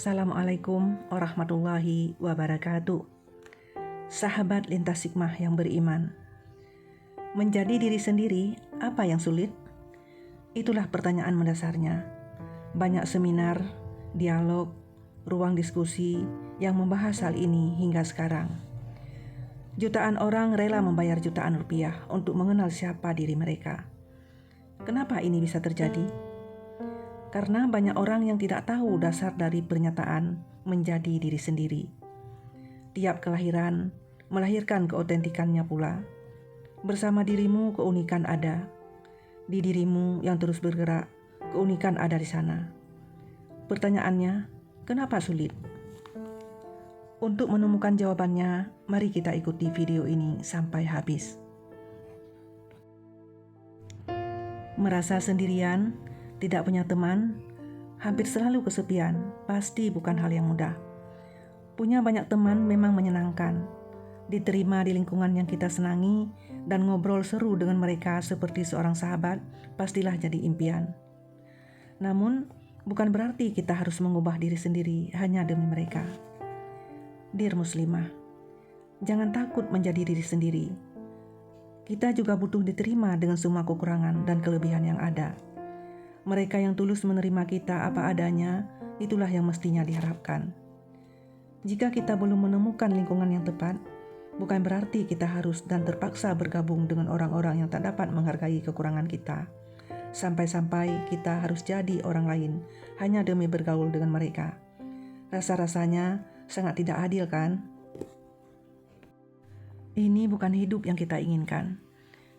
Assalamualaikum warahmatullahi wabarakatuh. Sahabat lintas hikmah yang beriman, menjadi diri sendiri, apa yang sulit? Itulah pertanyaan mendasarnya. Banyak seminar, dialog, ruang diskusi yang membahas hal ini hingga sekarang. Jutaan orang rela membayar jutaan rupiah untuk mengenal siapa diri mereka. Kenapa ini bisa terjadi? Karena banyak orang yang tidak tahu dasar dari pernyataan menjadi diri sendiri. Tiap kelahiran melahirkan keautentikannya pula. Bersama dirimu keunikan ada. Di dirimu yang terus bergerak, keunikan ada di sana. Pertanyaannya, kenapa sulit? Untuk menemukan jawabannya, mari kita ikuti video ini sampai habis. Merasa sendirian, tidak punya teman, hampir selalu kesepian, pasti bukan hal yang mudah. Punya banyak teman memang menyenangkan. Diterima di lingkungan yang kita senangi dan ngobrol seru dengan mereka seperti seorang sahabat, pastilah jadi impian. Namun, bukan berarti kita harus mengubah diri sendiri hanya demi mereka. Dear Muslimah, jangan takut menjadi diri sendiri. Kita juga butuh diterima dengan semua kekurangan dan kelebihan yang ada. Mereka yang tulus menerima kita apa adanya, itulah yang mestinya diharapkan. Jika kita belum menemukan lingkungan yang tepat, bukan berarti kita harus dan terpaksa bergabung dengan orang-orang yang tak dapat menghargai kekurangan kita. Sampai-sampai kita harus jadi orang lain hanya demi bergaul dengan mereka. Rasa-rasanya sangat tidak adil, kan? Ini bukan hidup yang kita inginkan.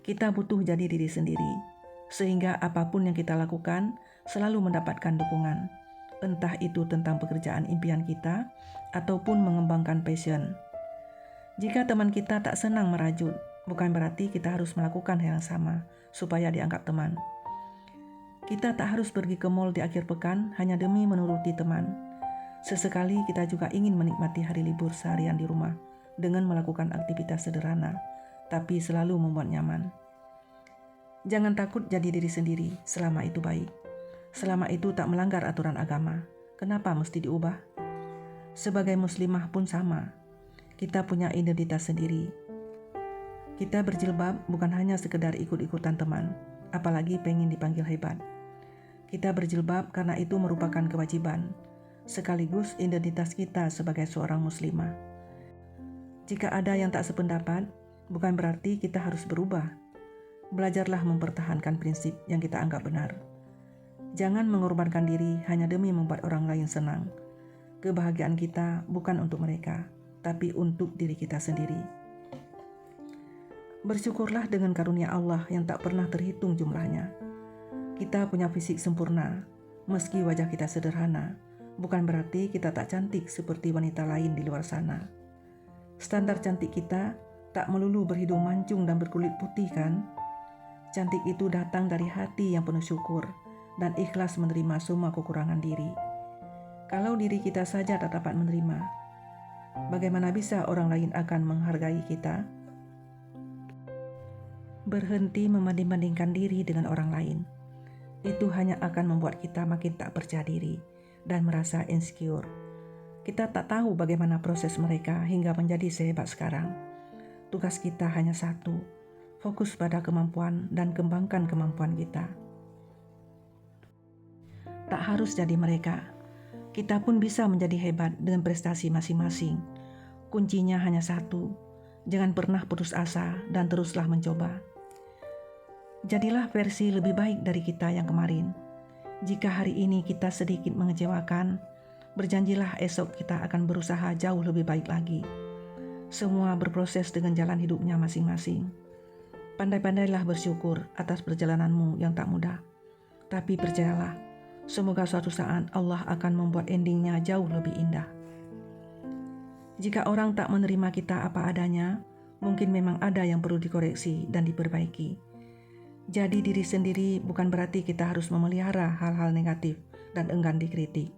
Kita butuh jadi diri sendiri. Sehingga apapun yang kita lakukan selalu mendapatkan dukungan, entah itu tentang pekerjaan impian kita ataupun mengembangkan passion. Jika teman kita tak senang merajut, bukan berarti kita harus melakukan hal yang sama supaya dianggap teman. Kita tak harus pergi ke mall di akhir pekan hanya demi menuruti teman. Sesekali kita juga ingin menikmati hari libur seharian di rumah dengan melakukan aktivitas sederhana, tapi selalu membuat nyaman. Jangan takut jadi diri sendiri selama itu baik. Selama itu tak melanggar aturan agama. Kenapa mesti diubah? Sebagai muslimah pun sama. Kita punya identitas sendiri. Kita berjilbab bukan hanya sekedar ikut-ikutan teman, apalagi pengen dipanggil hebat. Kita berjilbab karena itu merupakan kewajiban, sekaligus identitas kita sebagai seorang muslimah. Jika ada yang tak sependapat, bukan berarti kita harus berubah. Belajarlah mempertahankan prinsip yang kita anggap benar. Jangan mengorbankan diri hanya demi membuat orang lain senang. Kebahagiaan kita bukan untuk mereka, tapi untuk diri kita sendiri. Bersyukurlah dengan karunia Allah yang tak pernah terhitung jumlahnya. Kita punya fisik sempurna, meski wajah kita sederhana, bukan berarti kita tak cantik seperti wanita lain di luar sana. Standar cantik kita tak melulu berhidung mancung dan berkulit putih, kan? Cantik itu datang dari hati yang penuh syukur dan ikhlas menerima semua kekurangan diri. Kalau diri kita saja tak dapat menerima, bagaimana bisa orang lain akan menghargai kita? Berhenti membanding-bandingkan diri dengan orang lain. Itu hanya akan membuat kita makin tak percaya diri dan merasa insecure. Kita tak tahu bagaimana proses mereka hingga menjadi sehebat sekarang. Tugas kita hanya satu, fokus pada kemampuan dan kembangkan kemampuan kita. Tak harus jadi mereka. Kita pun bisa menjadi hebat dengan prestasi masing-masing. Kuncinya hanya satu, jangan pernah putus asa dan teruslah mencoba. Jadilah versi lebih baik dari kita yang kemarin. Jika hari ini kita sedikit mengecewakan, berjanjilah esok kita akan berusaha jauh lebih baik lagi. Semua berproses dengan jalan hidupnya masing-masing. Pandai-pandailah bersyukur atas perjalananmu yang tak mudah. Tapi percayalah, semoga suatu saat Allah akan membuat endingnya jauh lebih indah. Jika orang tak menerima kita apa adanya, mungkin memang ada yang perlu dikoreksi dan diperbaiki. Jadi diri sendiri bukan berarti kita harus memelihara hal-hal negatif dan enggan dikritik.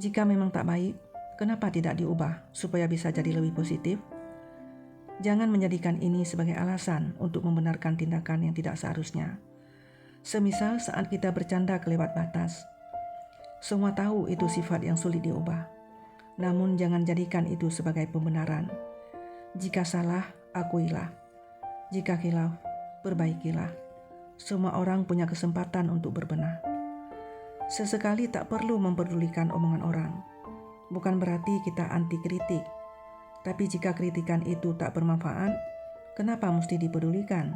Jika memang tak baik, kenapa tidak diubah supaya bisa jadi lebih positif? Jangan menjadikan ini sebagai alasan untuk membenarkan tindakan yang tidak seharusnya. Semisal saat kita bercanda kelewat batas. Semua tahu itu sifat yang sulit diubah. Namun jangan jadikan itu sebagai pembenaran. Jika salah, akuilah. Jika khilaf, perbaikilah. Semua orang punya kesempatan untuk berbenah. Sesekali tak perlu memperdulikan omongan orang. Bukan berarti kita anti kritik. Tapi jika kritikan itu tak bermanfaat, kenapa mesti dipedulikan?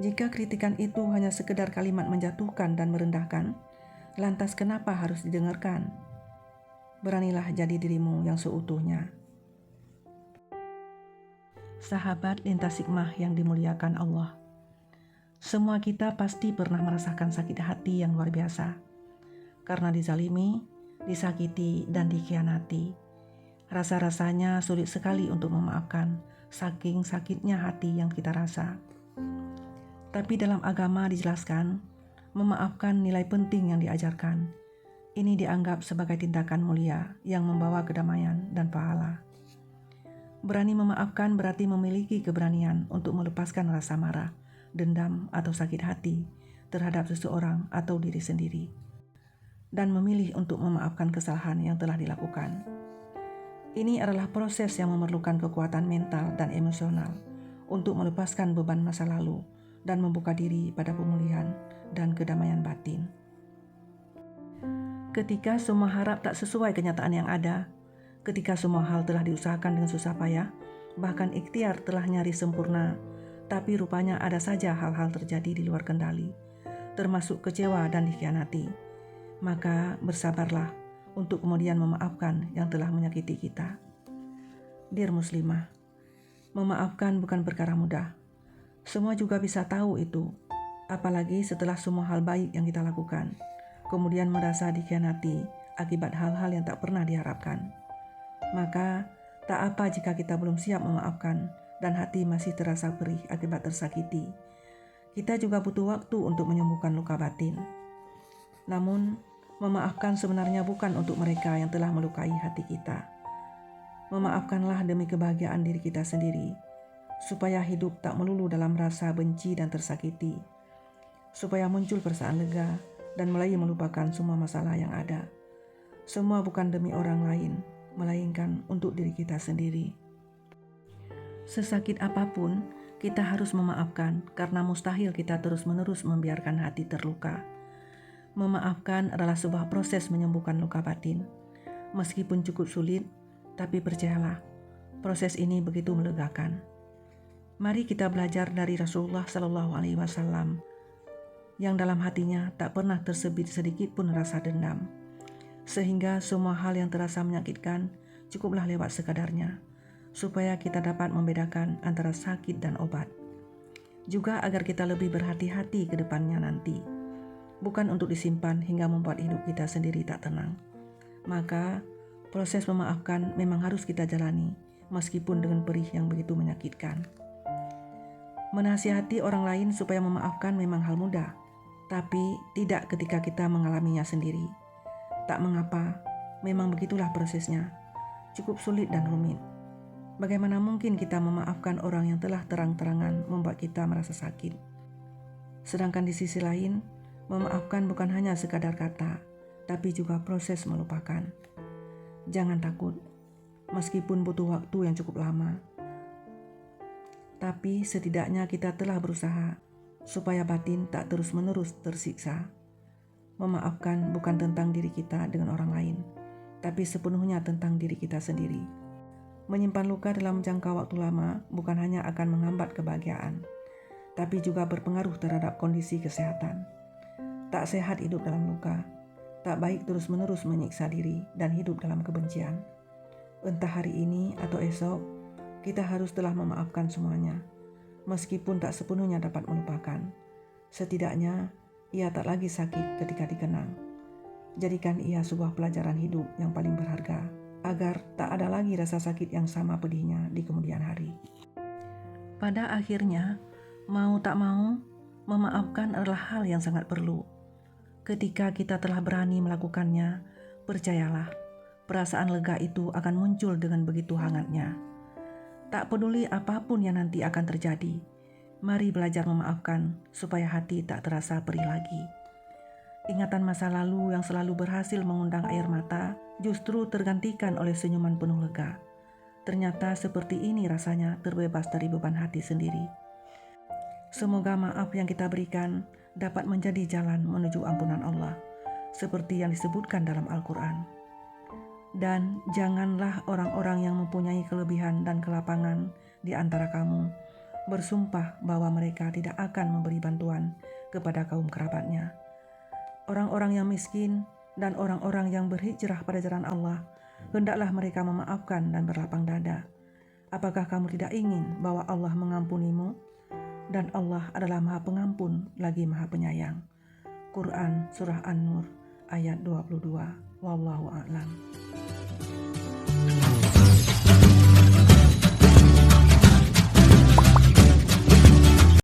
Jika kritikan itu hanya sekedar kalimat menjatuhkan dan merendahkan, lantas kenapa harus didengarkan? Beranilah jadi dirimu yang seutuhnya. Sahabat lintas hikmah yang dimuliakan Allah. Semua kita pasti pernah merasakan sakit hati yang luar biasa. Karena dizalimi, disakiti, dan dikhianati. Rasa-rasanya sulit sekali untuk memaafkan, saking sakitnya hati yang kita rasa. Tapi dalam agama dijelaskan, memaafkan nilai penting yang diajarkan. Ini dianggap sebagai tindakan mulia yang membawa kedamaian dan pahala. Berani memaafkan berarti memiliki keberanian untuk melepaskan rasa marah, dendam, atau sakit hati terhadap seseorang atau diri sendiri. Dan memilih untuk memaafkan kesalahan yang telah dilakukan. Ini adalah proses yang memerlukan kekuatan mental dan emosional untuk melepaskan beban masa lalu dan membuka diri pada pemulihan dan kedamaian batin. Ketika semua harap tak sesuai kenyataan yang ada, ketika semua hal telah diusahakan dengan susah payah, bahkan ikhtiar telah nyaris sempurna, tapi rupanya ada saja hal-hal terjadi di luar kendali, termasuk kecewa dan dikhianati, maka bersabarlah untuk kemudian memaafkan yang telah menyakiti kita. Dear Muslimah, memaafkan bukan perkara mudah. Semua juga bisa tahu itu, apalagi setelah semua hal baik yang kita lakukan, kemudian merasa dikhianati akibat hal-hal yang tak pernah diharapkan. Maka, tak apa jika kita belum siap memaafkan dan hati masih terasa perih akibat tersakiti. Kita juga butuh waktu untuk menyembuhkan luka batin. Namun, memaafkan sebenarnya bukan untuk mereka yang telah melukai hati kita. Memaafkanlah demi kebahagiaan diri kita sendiri, supaya hidup tak melulu dalam rasa benci dan tersakiti, supaya muncul perasaan lega dan mulai melupakan semua masalah yang ada. Semua bukan demi orang lain, melainkan untuk diri kita sendiri. Sesakit apapun, kita harus memaafkan karena mustahil kita terus-menerus membiarkan hati terluka. Memaafkan adalah sebuah proses menyembuhkan luka batin. Meskipun cukup sulit, tapi percayalah, proses ini begitu melegakan. Mari kita belajar dari Rasulullah SAW yang dalam hatinya tak pernah tersebit sedikit pun rasa dendam, sehingga semua hal yang terasa menyakitkan cukuplah lewat sekadarnya, supaya kita dapat membedakan antara sakit dan obat. Juga agar kita lebih berhati-hati ke depannya nanti, bukan untuk disimpan hingga membuat hidup kita sendiri tak tenang. Maka proses memaafkan memang harus kita jalani, meskipun dengan perih yang begitu menyakitkan. Menasihati orang lain supaya memaafkan memang hal mudah, tapi tidak ketika kita mengalaminya sendiri. Tak mengapa, memang begitulah prosesnya, cukup sulit dan rumit. Bagaimana mungkin kita memaafkan orang yang telah terang-terangan membuat kita merasa sakit? Sedangkan di sisi lain, memaafkan bukan hanya sekadar kata, tapi juga proses melupakan. Jangan takut, meskipun butuh waktu yang cukup lama. Tapi setidaknya kita telah berusaha supaya batin tak terus-menerus tersiksa. Memaafkan bukan tentang diri kita dengan orang lain, tapi sepenuhnya tentang diri kita sendiri. Menyimpan luka dalam jangka waktu lama bukan hanya akan menghambat kebahagiaan, tapi juga berpengaruh terhadap kondisi kesehatan. Tak sehat hidup dalam luka, tak baik terus-menerus menyiksa diri dan hidup dalam kebencian. Entah hari ini atau esok, kita harus telah memaafkan semuanya, meskipun tak sepenuhnya dapat melupakan. Setidaknya, ia tak lagi sakit ketika dikenang. Jadikan ia sebuah pelajaran hidup yang paling berharga, agar tak ada lagi rasa sakit yang sama pedihnya di kemudian hari. Pada akhirnya, mau tak mau, memaafkan adalah hal yang sangat perlu. Ketika kita telah berani melakukannya, percayalah, perasaan lega itu akan muncul dengan begitu hangatnya. Tak peduli apapun yang nanti akan terjadi, mari belajar memaafkan supaya hati tak terasa perih lagi. Ingatan masa lalu yang selalu berhasil mengundang air mata justru tergantikan oleh senyuman penuh lega. Ternyata seperti ini rasanya terbebas dari beban hati sendiri. Semoga maaf yang kita berikan dapat menjadi jalan menuju ampunan Allah, seperti yang disebutkan dalam Al-Quran. Dan janganlah orang-orang yang mempunyai kelebihan dan kelapangan di antara kamu bersumpah bahwa mereka tidak akan memberi bantuan kepada kaum kerabatnya. Orang-orang yang miskin dan orang-orang yang berhijrah pada jalan Allah, hendaklah mereka memaafkan dan berlapang dada. Apakah kamu tidak ingin bahwa Allah mengampunimu? Dan Allah adalah Maha Pengampun lagi Maha Penyayang. Quran Surah An-Nur ayat 22. Wallahu a'lam.